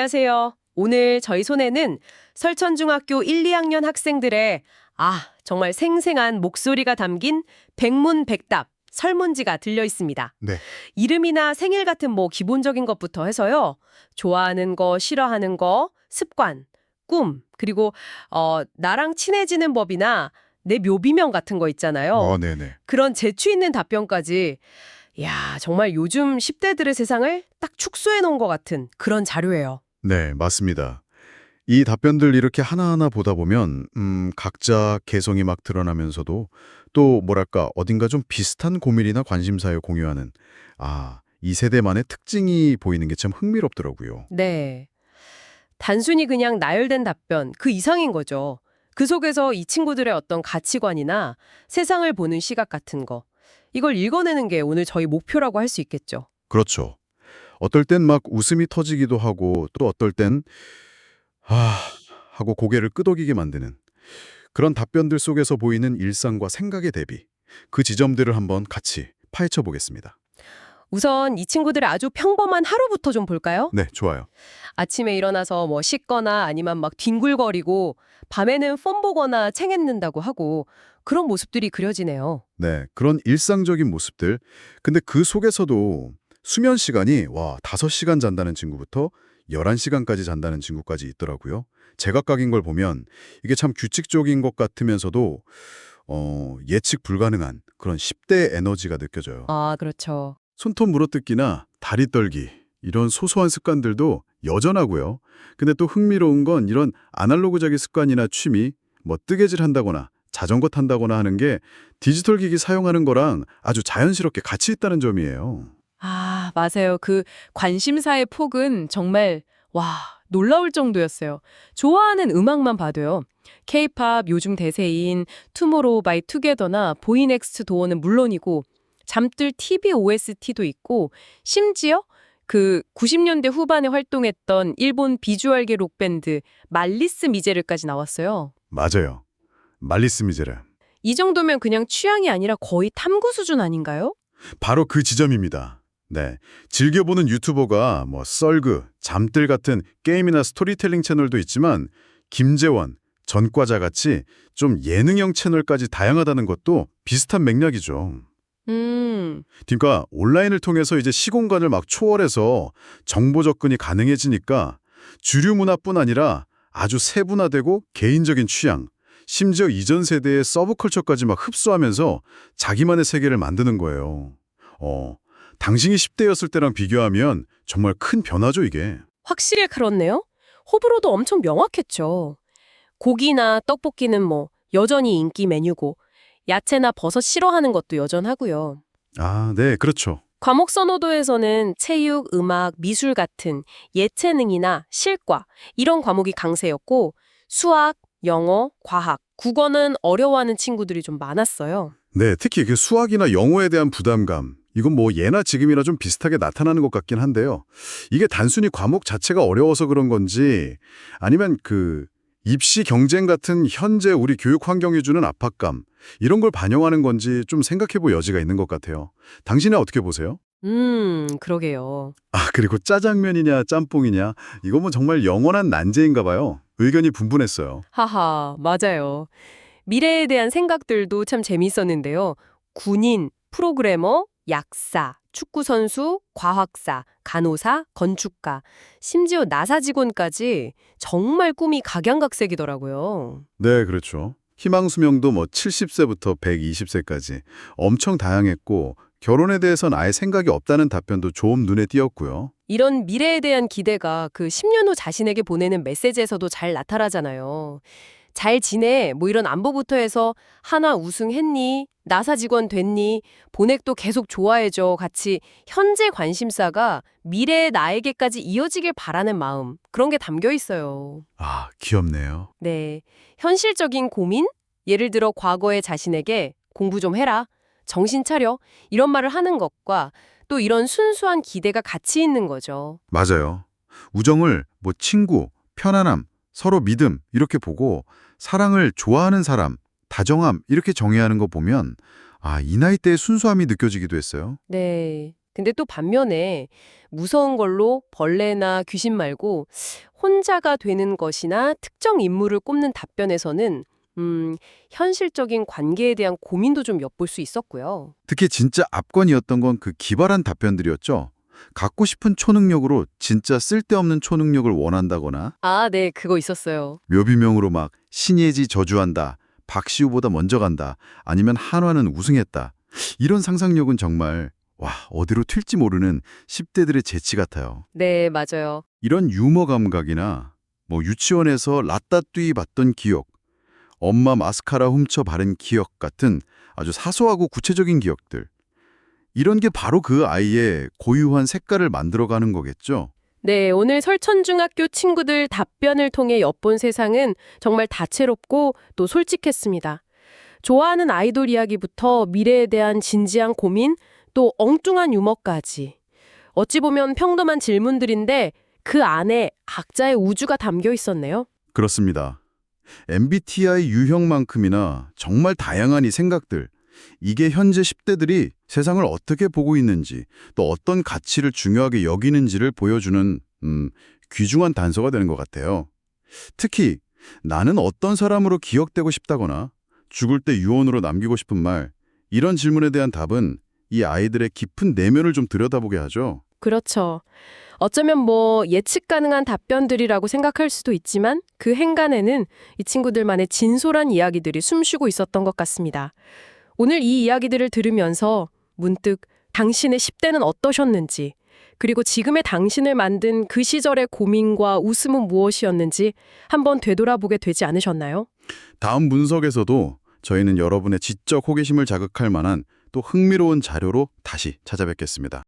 안녕하세요. 오늘 저희 손에는 설천중학교 1, 2학년 학생들의 정말 생생한 목소리가 담긴 백문백답 설문지가 들려 있습니다. 네. 이름이나 생일 같은 기본적인 것부터 해서요. 좋아하는 거, 싫어하는 거, 습관, 꿈, 그리고 나랑 친해지는 법이나 내 묘비명 같은 거 있잖아요. 네네. 그런 재치 있는 답변까지 야, 정말 요즘 10대들의 세상을 딱 축소해 놓은 것 같은 그런 자료예요. 네, 맞습니다. 이 답변들 이렇게 하나하나 보다 보면 각자 개성이 막 드러나면서도 또 뭐랄까 어딘가 좀 비슷한 고민이나 관심사를 공유하는 이 세대만의 특징이 보이는 게 참 흥미롭더라고요. 네. 단순히 그냥 나열된 답변, 그 이상인 거죠. 그 속에서 이 친구들의 어떤 가치관이나 세상을 보는 시각 같은 거, 이걸 읽어내는 게 오늘 저희 목표라고 할 수 있겠죠. 그렇죠. 어떨 땐 막 웃음이 터지기도 하고 또 어떨 땐 하고 고개를 끄덕이게 만드는 그런 답변들 속에서 보이는 일상과 생각의 대비, 그 지점들을 한번 같이 파헤쳐 보겠습니다. 우선 이 친구들의 아주 평범한 하루부터 좀 볼까요? 네, 좋아요. 아침에 일어나서 씻거나 아니면 막 뒹굴거리고 밤에는 폰 보거나 책 읽는다고 하고 그런 모습들이 그려지네요. 네, 그런 일상적인 모습들. 근데 그 속에서도 수면 시간이 5시간 잔다는 친구부터 11시간까지 잔다는 친구까지 있더라고요. 제각각인 걸 보면 이게 참 규칙적인 것 같으면서도 예측 불가능한 그런 10대 에너지가 느껴져요. 그렇죠. 손톱 물어뜯기나 다리 떨기 이런 소소한 습관들도 여전하고요. 근데 또 흥미로운 건 이런 아날로그적인 습관이나 취미, 뜨개질 한다거나 자전거 탄다거나 하는 게 디지털 기기 사용하는 거랑 아주 자연스럽게 같이 있다는 점이에요. 맞아요. 그 관심사의 폭은 정말 놀라울 정도였어요. 좋아하는 음악만 봐도요. K-팝 요즘 대세인 투모로우 바이 투게더나 보이넥스트 도어는 물론이고 잠들 TV OST도 있고 심지어 그 90년대 후반에 활동했던 일본 비주얼계 록밴드 말리스 미제르까지 나왔어요. 맞아요. 말리스 미제르. 이 정도면 그냥 취향이 아니라 거의 탐구 수준 아닌가요? 바로 그 지점입니다. 네, 즐겨보는 유튜버가 썰그, 잠들 같은 게임이나 스토리텔링 채널도 있지만 김재원, 전과자 같이 좀 예능형 채널까지 다양하다는 것도 비슷한 맥락이죠. 그러니까 온라인을 통해서 이제 시공간을 막 초월해서 정보 접근이 가능해지니까 주류 문화뿐 아니라 아주 세분화되고 개인적인 취향, 심지어 이전 세대의 서브컬처까지 막 흡수하면서 자기만의 세계를 만드는 거예요. 당신이 10대였을 때랑 비교하면 정말 큰 변화죠, 이게. 확실히 그렇네요. 호불호도 엄청 명확했죠. 고기나 떡볶이는 여전히 인기 메뉴고 야채나 버섯 싫어하는 것도 여전하고요. 네, 그렇죠. 과목 선호도에서는 체육, 음악, 미술 같은 예체능이나 실과 이런 과목이 강세였고 수학, 영어, 과학, 국어는 어려워하는 친구들이 좀 많았어요. 네, 특히 그 수학이나 영어에 대한 부담감, 이건 예나 지금이나 좀 비슷하게 나타나는 것 같긴 한데요. 이게 단순히 과목 자체가 어려워서 그런 건지 아니면 그 입시 경쟁 같은 현재 우리 교육 환경이 주는 압박감, 이런 걸 반영하는 건지 좀 생각해볼 여지가 있는 것 같아요. 당신은 어떻게 보세요? 그러게요. 그리고 짜장면이냐 짬뽕이냐, 이거 정말 영원한 난제인가 봐요. 의견이 분분했어요. 하하, 맞아요. 미래에 대한 생각들도 참 재밌었는데요. 군인, 프로그래머, 약사, 축구선수, 과학사, 간호사, 건축가, 심지어 나사 직원까지 정말 꿈이 각양각색이더라고요. 네, 그렇죠. 희망 수명도 70세부터 120세까지 엄청 다양했고 결혼에 대해서는 아예 생각이 없다는 답변도 좀 눈에 띄었고요. 이런 미래에 대한 기대가 그 10년 후 자신에게 보내는 메시지에서도 잘 나타나잖아요. 잘 지내? 이런 안부부터 해서 하나 우승했니? 나사 직원 됐니? 보넥도 계속 좋아해줘. 같이 현재 관심사가 미래의 나에게까지 이어지길 바라는 마음. 그런 게 담겨 있어요. 귀엽네요. 네. 현실적인 고민? 예를 들어 과거의 자신에게 공부 좀 해라. 정신 차려. 이런 말을 하는 것과 또 이런 순수한 기대가 같이 있는 거죠. 맞아요. 우정을 친구, 편안함, 서로 믿음 이렇게 보고 사랑을 좋아하는 사람, 다정함 이렇게 정의하는 거 보면 이 나이대의 순수함이 느껴지기도 했어요. 네. 근데 또 반면에 무서운 걸로 벌레나 귀신 말고 혼자가 되는 것이나 특정 인물을 꼽는 답변에서는 현실적인 관계에 대한 고민도 좀 엿볼 수 있었고요. 특히 진짜 압권이었던 건 그 기발한 답변들이었죠. 갖고 싶은 초능력으로 진짜 쓸데없는 초능력을 원한다거나 아, 네, 그거 있었어요. 묘비명으로 막 신예지 저주한다, 박시우보다 먼저 간다, 아니면 한화는 우승했다. 이런 상상력은 정말 어디로 튈지 모르는 10대들의 재치 같아요. 네, 맞아요. 이런 유머 감각이나 유치원에서 라따뚜이 봤던 기억, 엄마 마스카라 훔쳐 바른 기억 같은 아주 사소하고 구체적인 기억들. 이런 게 바로 그 아이의 고유한 색깔을 만들어가는 거겠죠. 네, 오늘 설천중학교 친구들 답변을 통해 엿본 세상은 정말 다채롭고 또 솔직했습니다. 좋아하는 아이돌 이야기부터 미래에 대한 진지한 고민, 또 엉뚱한 유머까지. 어찌 보면 평범한 질문들인데 그 안에 각자의 우주가 담겨 있었네요. 그렇습니다. MBTI 유형만큼이나 정말 다양한 이 생각들, 이게 현재 10대들이 세상을 어떻게 보고 있는지, 또 어떤 가치를 중요하게 여기는지를 보여주는 귀중한 단서가 되는 것 같아요. 특히 나는 어떤 사람으로 기억되고 싶다거나 죽을 때 유언으로 남기고 싶은 말, 이런 질문에 대한 답은 이 아이들의 깊은 내면을 좀 들여다보게 하죠. 그렇죠. 어쩌면 예측 가능한 답변들이라고 생각할 수도 있지만 그 행간에는 이 친구들만의 진솔한 이야기들이 숨쉬고 있었던 것 같습니다. 오늘 이 이야기들을 들으면서 문득 당신의 10대는 어떠셨는지, 그리고 지금의 당신을 만든 그 시절의 고민과 웃음은 무엇이었는지 한번 되돌아보게 되지 않으셨나요? 다음 분석에서도 저희는 여러분의 지적 호기심을 자극할 만한 또 흥미로운 자료로 다시 찾아뵙겠습니다.